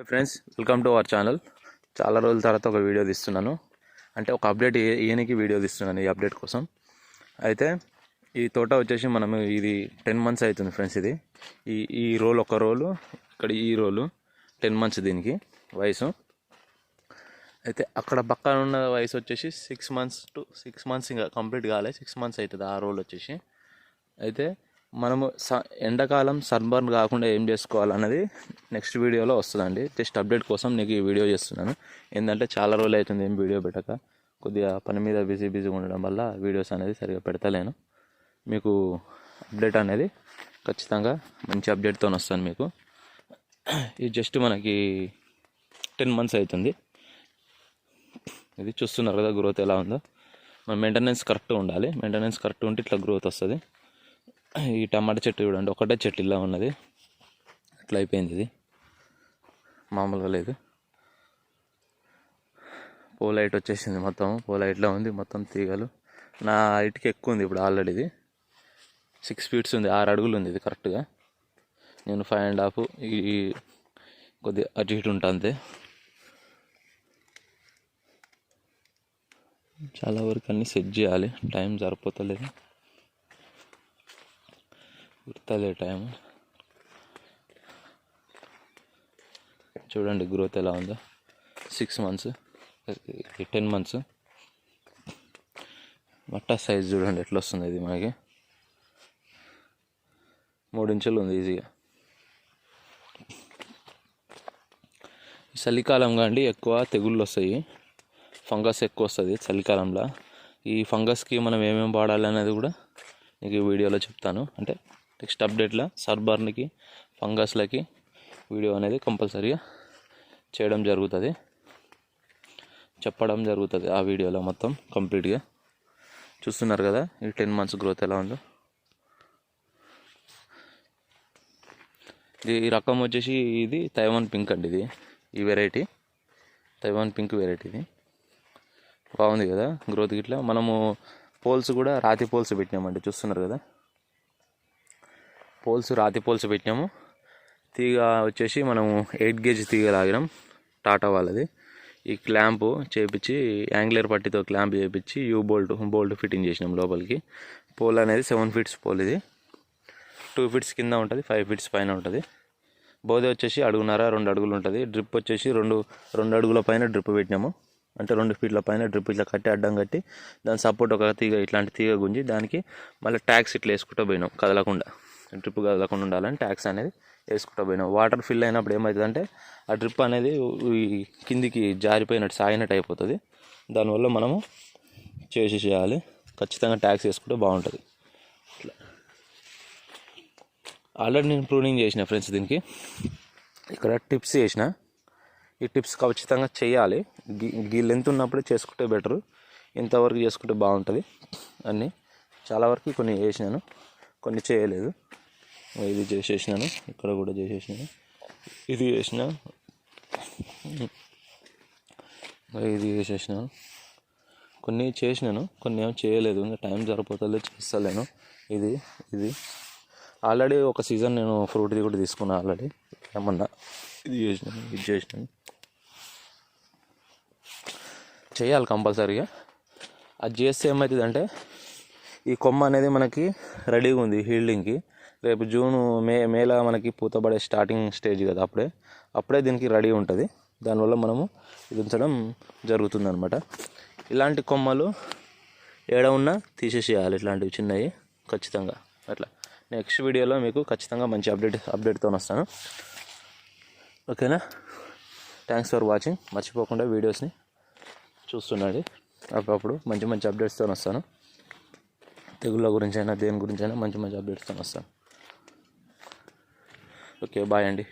Friends, welcome to our channel. చాలా రోజుల తర్వాత ఒక వీడియో తీస్తున్నాను. అంటే ఒక అప్డేట్ ఏనికి వీడియో తీస్తున్నాను ఈ అప్డేట్ కోసం. అయితే ఈ తోట వచ్చేసి మనము ఇది 10 months అవుతుంది ఫ్రెండ్స్. ఇది ఈ రోల్ ఒక రోలు, ఇక్కడ ఈ రోలు 10 months దీనికి వయసు. అయితే అక్కడ పక్కన ఉన్న వయసు వచ్చేసి 6 months ఇంకా కంప్లీట్ కాలే, 6 months అవుతుంది ఆ రోల్ వచ్చేసి. అయితే మనము ఎండాకాలం సన్బర్న్ కాకుండా ఏం చేసుకోవాలన్నది నెక్స్ట్ వీడియోలో వస్తుందండి. జస్ట్ అప్డేట్ కోసం నీకు ఈ వీడియో చేస్తున్నాను. ఏంటంటే చాలా రోజులు అవుతుంది ఏం వీడియో పెట్టక, కొద్దిగా పని మీద బిజీగా ఉండడం వల్ల వీడియోస్ అనేది సరిగా పెడతలేను. మీకు అప్డేట్ అనేది ఖచ్చితంగా మంచి అప్డేట్తో వస్తాను మీకు. ఇది జస్ట్ మనకి 10 months అవుతుంది. ఇది చూస్తున్నారు కదా గ్రోత్ ఎలా ఉందో. మన మెయింటెనెన్స్ కరెక్ట్గా ఉండాలి. మెయింటెనెన్స్ కరెక్ట్ ఉంటే ఇట్లా గ్రోత్ వస్తుంది. ఈ టమాటా చెట్టు చూడండి, ఒకటే చెట్టు ఇలా ఉన్నది, అట్లా అయిపోయింది. ఇది మామూలుగా లేదు. పోలైట్ వచ్చేసింది, మొత్తం పోలైట్లో ఉంది మొత్తం తీగలు. నా హైట్కి ఎక్కువ ఉంది ఇప్పుడు ఆల్రెడీ. ఇది 6 feet ఉంది, 6 అడుగులు ఉంది ఇది కరెక్ట్గా. నేను 5.5 ఈ కొద్దిగా అటు ఇటు ఉంటా అంతే. చాలా వరకు అన్నీ సెట్ చేయాలి, టైం సరిపోతలేదు, గుర్తలే టైం. చూడండి గ్రోత్ ఎలా ఉందో. 6 months, 10 months. మట్టా సైజ్ చూడండి ఎట్లా వస్తుంది. ఇది మనకి 3 inches ఉంది ఈజీగా. చలికాలం కాండి ఎక్కువ తెగుళ్ళు వస్తాయి, ఫంగస్ ఎక్కువ వస్తుంది చలికాలంలో. ఈ ఫంగస్కి మనం ఏమేమి వాడాలి అనేది కూడా నీకు ఈ వీడియోలో చెప్తాను. అంటే నెక్స్ట్ అప్డేట్లో సన్బర్న్కి, ఫంగస్లకి వీడియో అనేది కంపల్సరీగా చేయడం జరుగుతుంది, చెప్పడం జరుగుతుంది ఆ వీడియోలో మొత్తం కంప్లీట్గా. చూస్తున్నారు కదా ఈ 10 months గ్రోత్ ఎలా ఉందో. ఈ రకం వచ్చేసి ఇది తైవాన్ పింక్ అండి. ఇది ఈ వెరైటీ తైవాన్ పింక్ వెరైటీ. ఇది బాగుంది కదా గ్రోత్ ఇట్లా. మనము పోల్స్ కూడా రాతి పోల్స్ పెట్టినామండి, చూస్తున్నారు కదా. రాతి పోల్స్ పెట్టినాము. తీగ వచ్చేసి మనము 8 gauge తీగ లాగినాం, టాటా వాళ్ళది. ఈ క్లాంపు చేపించి యాంగ్లర్ పట్టితో క్లాంప్ చేపించి బోల్ట్ ఫిట్టింగ్ చేసినాం లోపలికి. పోల్ అనేది 7 feet పోల్. ఇది 2 feet కింద ఉంటుంది, 5 feet పైన ఉంటుంది. బోధ వచ్చేసి 1.5-2 అడుగులు ఉంటుంది. డ్రిప్ వచ్చేసి 2 అడుగుల పైన డ్రిప్ పెట్టినాము. అంటే 2 feet పైన డ్రిప్ ఇట్లా కట్టి అడ్డం కట్టి దాని సపోర్ట్ ఒక తీగ, ఇట్లాంటి తీగ గుంజి దానికి మళ్ళీ ట్యాక్స్ ఇట్లా వేసుకుంటూ పోయినాం, కదలకుండా, డ్రిప్ కదలకుండా ఉండాలని ట్యాక్స్ అనేది వేసుకుంటూ పోయినాం. వాటర్ ఫిల్ అయినప్పుడు ఏమవుతుందంటే ఆ డ్రిప్ అనేది కిందికి జారిపోయినట్టు, సాగినట్టు అయిపోతుంది. దానివల్ల మనము చేయాలి, ఖచ్చితంగా ట్యాక్స్ వేసుకుంటే బాగుంటుంది. ఇట్లా ఆల్రెడీ నేను ప్రూనింగ్ చేసిన ఫ్రెండ్స్. దీనికి ఇక్కడ టిప్స్ చేసిన. ఈ టిప్స్ ఖచ్చితంగా చేయాలి. గీ లెంత్ ఉన్నప్పుడే చేసుకుంటే బెటరు. ఇంతవరకు చేసుకుంటే బాగుంటుంది. అన్నీ చాలా వరకు కొన్ని చేసినాను, కొన్ని చేయలేదు. ఇది చేసేసినాను, ఇక్కడ కూడా చేసేసినాను, ఇది చేసిన, ఇది చేసేసినాను. కొన్ని చేసినాను, కొన్ని ఏమో చేయలేదు. ఇంకా టైం సరిపోతుంది, చేస్తలేను. ఇది ఆల్రెడీ ఒక సీజన్ నేను ఫ్రూట్ది కూడా తీసుకున్నాను ఆల్రెడీ. ఏమన్నా ఇది చేసినాను, చేయాలి కంపల్సరీగా. అది చేస్తే ఏమవుతుందంటే ఈ కొమ్మ అనేది మనకి రెడీగా ఉంది హీల్డింగ్కి. రేపు మేలో మనకి పూతపడే స్టార్టింగ్ స్టేజ్ కదా, అప్పుడే దీనికి రెడీ ఉంటుంది. దానివల్ల మనము ఇది ఉంచడం జరుగుతుందన్నమాట. ఇలాంటి కొమ్మలు ఏడ ఉన్నా తీసేసేయాలి, ఇట్లాంటివి చిన్నవి ఖచ్చితంగా. అట్లా నెక్స్ట్ వీడియోలో మీకు ఖచ్చితంగా మంచి అప్డేట్తో వస్తాను. ఓకేనా? Thanks for watching. మర్చిపోకుండా వీడియోస్ని చూస్తున్నాడు. అప్పుడప్పుడు మంచి అప్డేట్స్తో వస్తాను. తెగుళ్ళ గురించి అయినా దేని గురించి అయినా మంచి అప్డేట్స్తో వస్తాను. ఓకే, బాయ్ అండి.